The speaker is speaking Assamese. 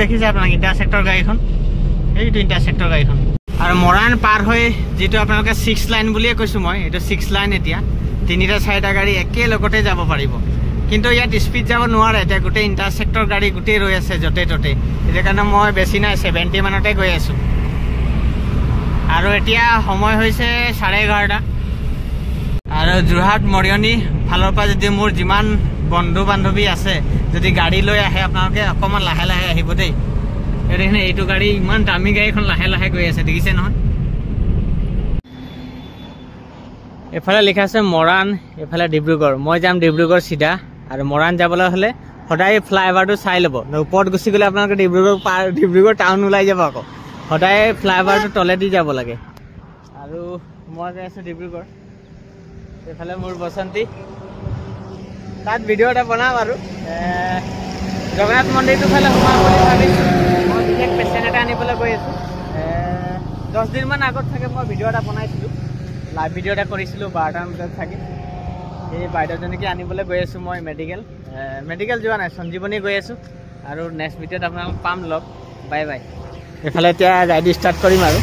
দেখিছে আপোনালোকে ইণ্টাৰচেক্টৰ গাড়ীখন এইটো ইণ্টাৰচেক্টৰ গাড়ীখন আৰু মৰাণ পাৰ হৈ যেটো আপোনালোকে 6 লাইন বুলিয়ে কৈছো মই এটা 6 লাইন এতিয়া তিনিটা চাৰিটা গাড়ী একে লগতে যাব পাৰিব কিন্তু ইয়াত স্পিড যাব নোৱাৰে এটা গোটে ইণ্টাৰচেক্টৰ গাড়ী গোটে ৰৈ আছে জতে ততে এৰ কাৰণে মই বেছি নাই 70 মানতে গৈ আছো আৰু এতিয়া সময় হৈছে 11:30 আৰু যোৰহাট মৰিয়নি ফালৰ পৰা যদি মোৰ যিমান বন্ধু বান্ধৱী আছে যদি গাড়ী লৈ আহে আপোনালোকে অকমান লাহে লাহে আহিব দেই এৰেনে এইটো গাড়ী ইমান দামী গাড়ীখন লাহে লাহে গৈ আছে দেখিছে নহয় এফালে লিখা আছে মৰাণ এফালে ডিব্ৰুগড় মই যাম ডিব্ৰুগড় সিধা আৰু মৰাণ যাবলৈ হলে সদায় ফ্লাইঅভাৰটো চাই ল'ব ওপৰত গুচি গ'লে আপোনালোকে ডিব্ৰুগড় টাউন ওলাই যাব আকৌ সদায় ফ্লাইঅভাৰটো তলেদি যাব লাগে আৰু মই গৈ আছো ডিব্ৰুগড় এফালে মোৰ বসন্তী তাত ভিডিঅ' এটা বনাম আৰু জগন্নাথ মন্দিৰটো ফালে সোমাম বুলি ভাবিছোঁ মই বিশেষ পেচেণ্ট এটা আনিবলৈ গৈ আছোঁ 10 দিনমান আগত থাকে মই ভিডিঅ' এটা বনাইছিলোঁ লাইভ ভিডিঅ' এটা কৰিছিলোঁ 12টামান বজাত থাকে এই বাইদেউজনীকে আনিবলৈ গৈ আছোঁ মই মেডিকেল যোৱা নাই সঞ্জীৱনী গৈ আছোঁ আৰু নেক্সট ভিডিঅ'ত আপোনালোক পাম লগ বাই বাই এফালে এতিয়া ৰাইড ষ্টাৰ্ট কৰিম আৰু